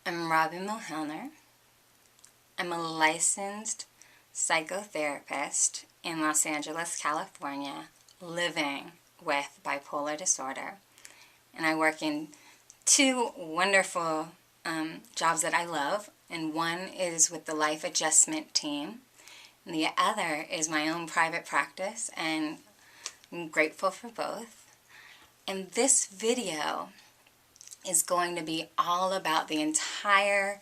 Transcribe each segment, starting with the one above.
I'm Robin Mohilner. I'm a licensed psychotherapist in Los Angeles, California, living with bipolar disorder. And I work in two wonderful jobs that I love. And one is with the Life Adjustment team. And the other is my own private practice. And I'm grateful for both. And this video is going to be all about the entire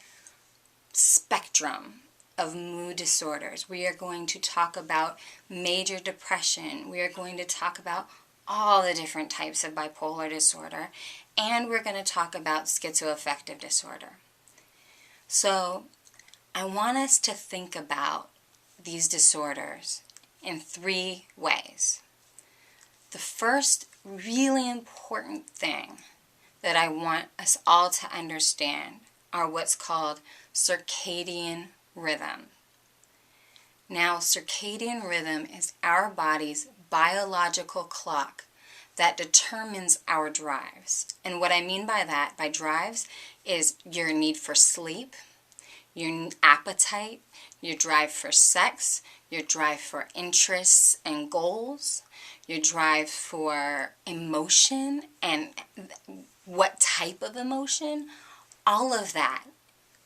spectrum of mood disorders. We are going to talk about major depression. We are going to talk about all the different types of bipolar disorder. And we're going to talk about schizoaffective disorder. So I want us to think about these disorders in three ways. The first really important thing that I want us all to understand are what's called circadian rhythm. Now, circadian rhythm is our body's biological clock that determines our drives. And what I mean by that, by drives, is your need for sleep, your appetite, your drive for sex, your drive for interests and goals, your drive for emotion and what type of emotion. All of that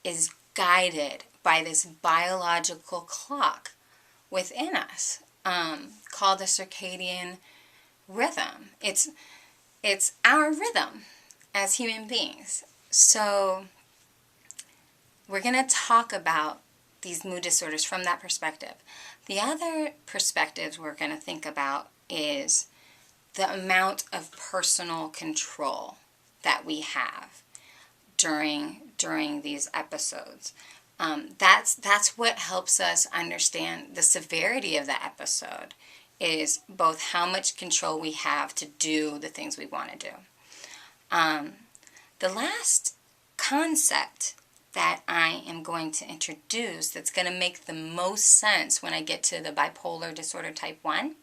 is guided by this biological clock within us called the circadian rhythm. It's our rhythm as human beings. So we're going to talk about these mood disorders from that perspective. The other perspectives we're going to think about is the amount of personal control that we have during these episodes. That's what helps us understand the severity of the episode, is both how much control we have to do the things we want to do. The last concept that I am going to introduce that's going to make the most sense when I get to the bipolar disorder type 1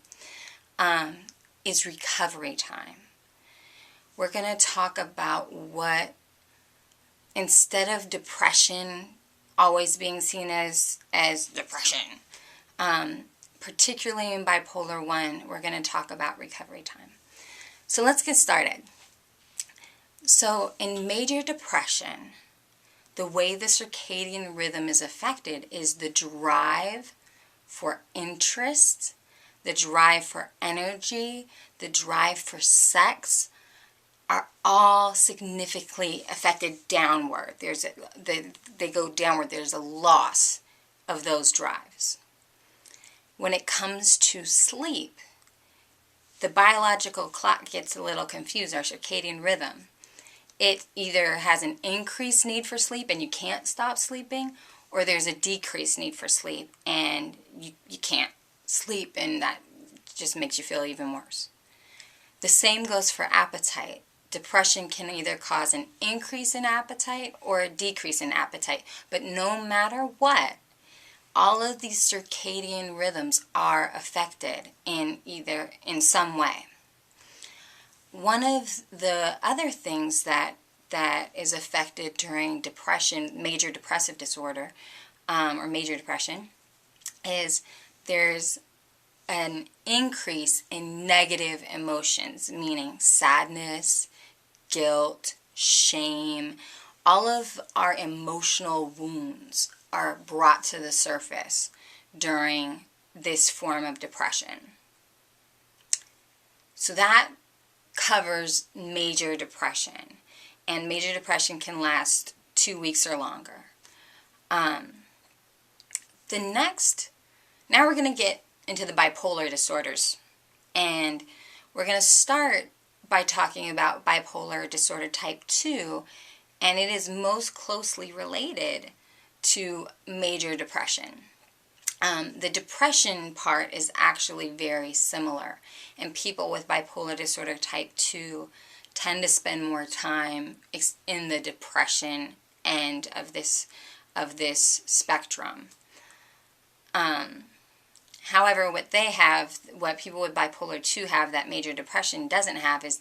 is recovery time. We're going to talk about what, instead of depression always being seen as depression, particularly in bipolar 1, we're going to talk about recovery time. So let's get started. So in major depression, the way the circadian rhythm is affected is the drive for interest, the drive for energy, the drive for sex are all significantly affected downward. They go downward. There's a loss of those drives. When it comes to sleep, the biological clock gets a little confused, our circadian rhythm. It either has an increased need for sleep and you can't stop sleeping, or there's a decreased need for sleep and you can't sleep, and that just makes you feel even worse. The same goes for appetite. Depression can either cause an increase in appetite or a decrease in appetite. But no matter what, all of these circadian rhythms are affected in some way. One of the other things that is affected during depression, major depressive disorder, or major depression, is there's an increase in negative emotions, meaning sadness, guilt, shame. All of our emotional wounds are brought to the surface during this form of depression. So that covers major depression, and major depression can last 2 weeks or longer. Now we're going to get into the bipolar disorders, and we're going to start by talking about bipolar disorder type 2, and it is most closely related to major depression. The depression part is actually very similar, and people with bipolar disorder type 2 tend to spend more time in the depression end of this spectrum. However, what people with bipolar 2 have that major depression doesn't have is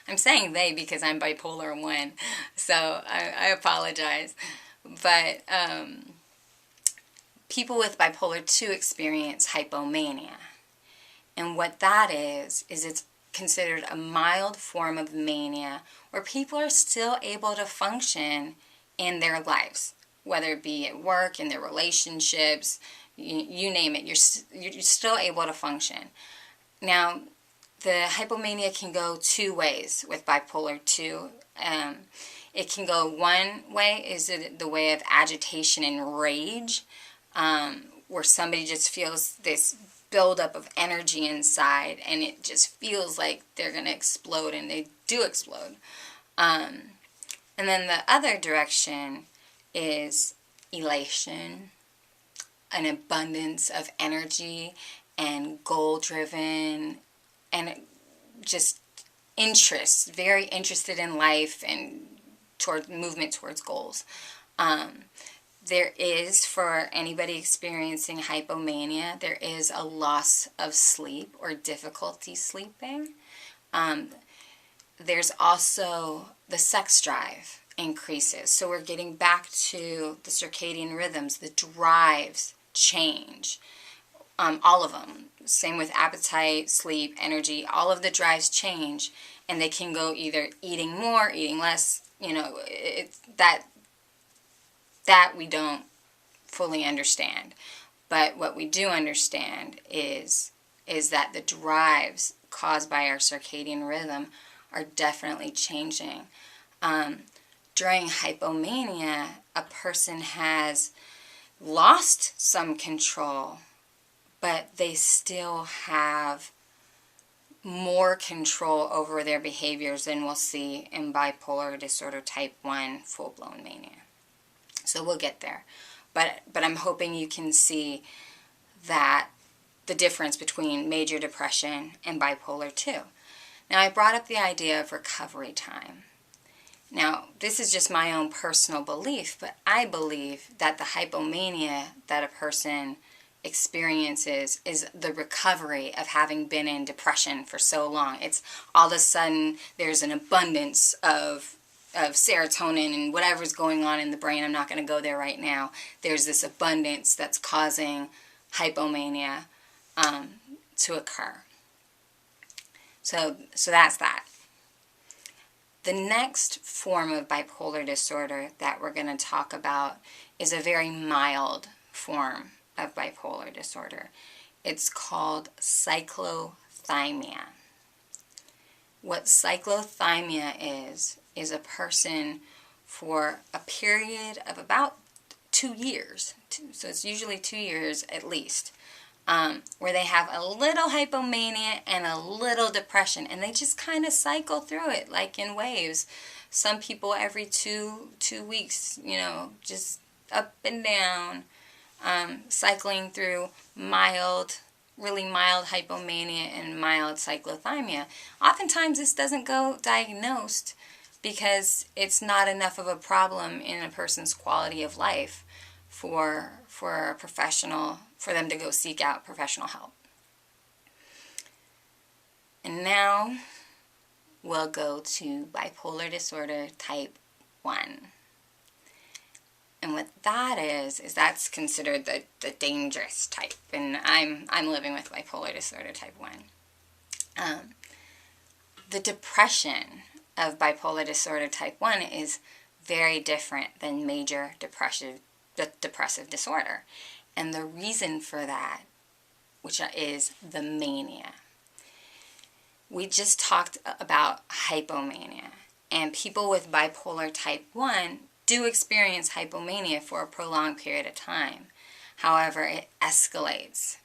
I'm saying they because I'm bipolar 1, so I apologize. But people with bipolar 2 experience hypomania. And what that is it's considered a mild form of mania where people are still able to function in their lives, whether it be at work, in their relationships, you name it, you're still able to function. Now, the hypomania can go two ways with bipolar 2. It can go one way, is the way of agitation and rage, where somebody just feels this buildup of energy inside, and it just feels like they're going to explode, and they do explode. And then the other direction is elation, an abundance of energy, and goal-driven, and just interest, very interested in life and toward movement towards goals. There is, for anybody experiencing hypomania, there is a loss of sleep or difficulty sleeping. There's also the sex drive increases. So we're getting back to the circadian rhythms. The drives change. All of them. Same with appetite, sleep, energy. All of the drives change, and they can go either eating more, eating less. It's that we don't fully understand. But what we do understand is that the drives caused by our circadian rhythm are definitely changing. During hypomania, a person has lost some control, but they still have more control over their behaviors than we'll see in bipolar disorder type 1 full-blown mania. So we'll get there. But I'm hoping you can see that the difference between major depression and bipolar 2. Now, I brought up the idea of recovery time. Now, this is just my own personal belief, but I believe that the hypomania that a person experiences is the recovery of having been in depression for so long. It's all of a sudden there's an abundance of serotonin and whatever's going on in the brain. I'm not going to go there right now. There's this abundance that's causing hypomania to occur. So that's that. The next form of bipolar disorder that we're going to talk about is a very mild form of bipolar disorder. It's called cyclothymia. What cyclothymia is a person for a period of about 2 years, so it's usually 2 years at least, where they have a little hypomania and a little depression, and they just kind of cycle through it like in waves. Some people every two weeks, just up and down, cycling through really mild hypomania and mild cyclothymia. Oftentimes this doesn't go diagnosed because it's not enough of a problem in a person's quality of life for a professional, for them to go seek out professional help. And now we'll go to bipolar disorder type 1. And what that is that's considered the dangerous type. And I'm living with bipolar disorder type 1. The depression of bipolar disorder type 1 is very different than major depressive disorder. And the reason for that, which is the mania. We just talked about hypomania. And people with bipolar type 1 do experience hypomania for a prolonged period of time. However, it escalates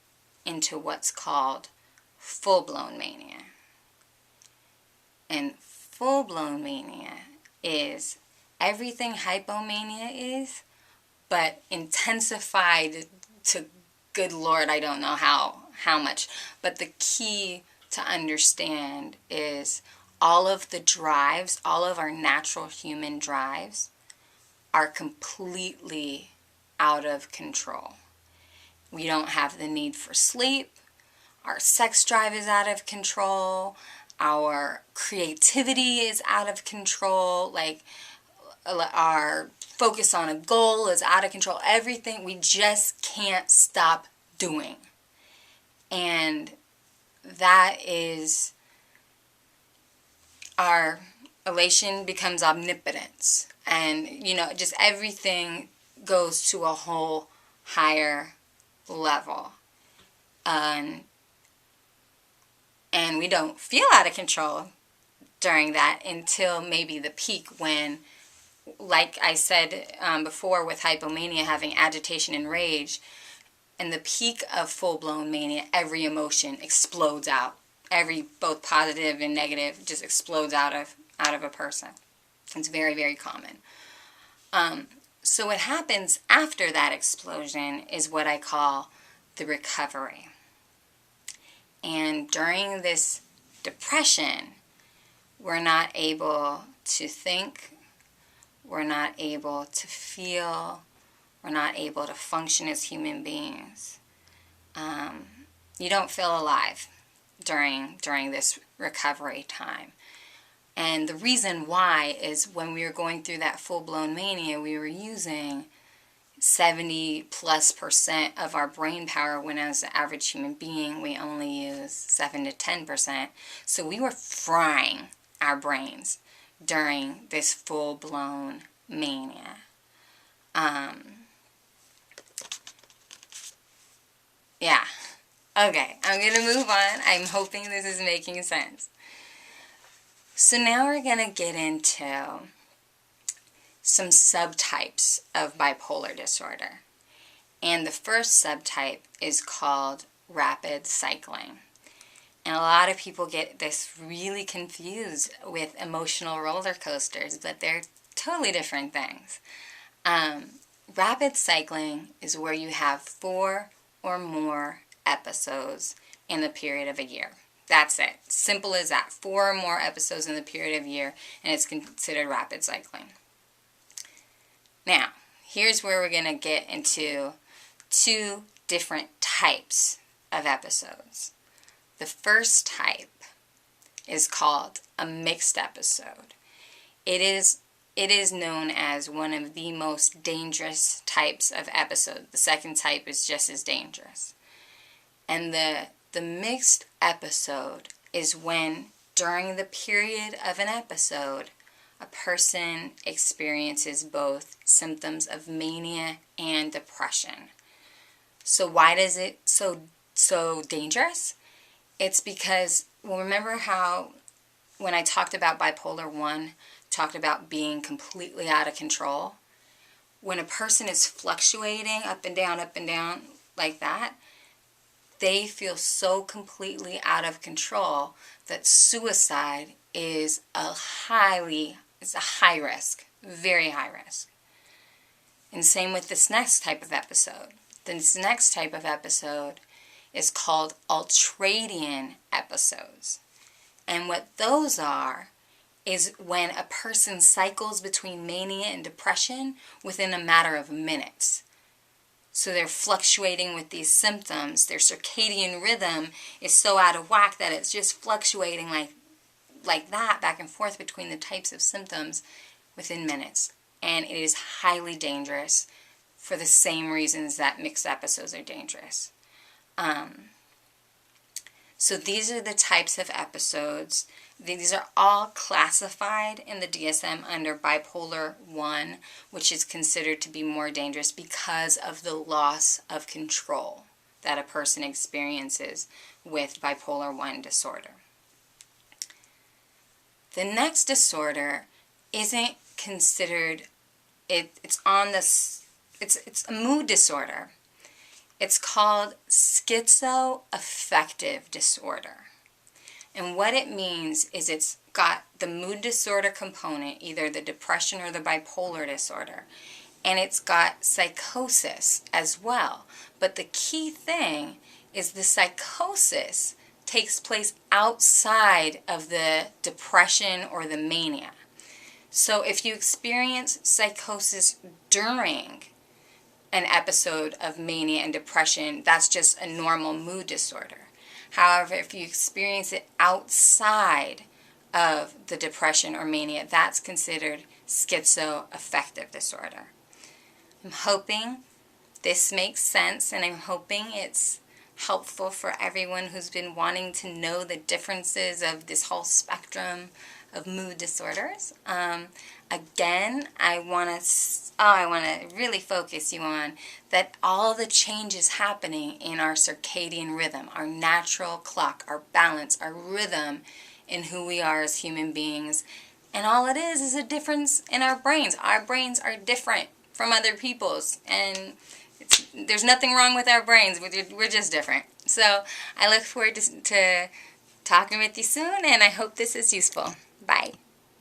into what's called full-blown mania. And full-blown mania is everything hypomania is, but intensified to, good Lord, I don't know how much. But the key to understand is all of the drives, all of our natural human drives, are completely out of control. We don't have the need for sleep. Our sex drive is out of control. our creativity is out of control, like our focus on a goal is out of control. Everything, we just can't stop doing. And that is, our elation becomes omnipotence. And, just everything goes to a whole higher level. And we don't feel out of control during that until maybe the peak, when, like I said before, with hypomania having agitation and rage, in the peak of full-blown mania, every emotion explodes out. Both positive and negative, just explodes out of a person. It's very, very common. So what happens after that explosion is what I call the recovery. And during this depression, we're not able to think, we're not able to feel, we're not able to function as human beings. You don't feel alive during this recovery time. And the reason why is when we were going through that full-blown mania, we were using 70+% of our brain power, when as an average human being, we only use 7 to 10%. So we were frying our brains during this full-blown mania. Yeah. Okay, I'm going to move on. I'm hoping this is making sense. So now we're going to get into some subtypes of bipolar disorder. And the first subtype is called rapid cycling. And a lot of people get this really confused with emotional roller coasters, but they're totally different things. Rapid cycling is where you have 4 or more episodes in the period of a year. That's it. Simple as that. 4 or more episodes in the period of a year, and it's considered rapid cycling. Now, here's where we're going to get into 2 different types of episodes. The first type is called a mixed episode. It is known as one of the most dangerous types of episode. The second type is just as dangerous. And the mixed episode is when, during the period of an episode, a person experiences both symptoms of mania and depression. So why is it so dangerous? It's because, well, remember how when I talked about bipolar 1, talked about being completely out of control? When a person is fluctuating up and down like that, they feel so completely out of control that suicide is a high risk, very high risk. And same with this next type of episode. This next type of episode is called Ultradian Episodes. And what those are is when a person cycles between mania and depression within a matter of minutes. So they're fluctuating with these symptoms. Their circadian rhythm is so out of whack that it's just fluctuating like that, back and forth between the types of symptoms within minutes. And it is highly dangerous for the same reasons that mixed episodes are dangerous. So these are the types of episodes. These are all classified in the DSM under bipolar 1, which is considered to be more dangerous because of the loss of control that a person experiences with bipolar 1 disorder. The next disorder isn't considered, it's a mood disorder. It's called schizoaffective disorder. And what it means is it's got the mood disorder component, either the depression or the bipolar disorder, and it's got psychosis as well. But the key thing is the psychosis takes place outside of the depression or the mania. So if you experience psychosis during an episode of mania and depression, that's just a normal mood disorder. However, if you experience it outside of the depression or mania, that's considered schizoaffective disorder. I'm hoping this makes sense, and I'm hoping it's helpful for everyone who's been wanting to know the differences of this whole spectrum of mood disorders. Again, I want to really focus you on that all the changes happening in our circadian rhythm, our natural clock, our balance, our rhythm in who we are as human beings. And all it is a difference in our brains. Our brains are different from other people's, and there's nothing wrong with our brains. We're just different. So I look forward to talking with you soon, and I hope this is useful. Bye.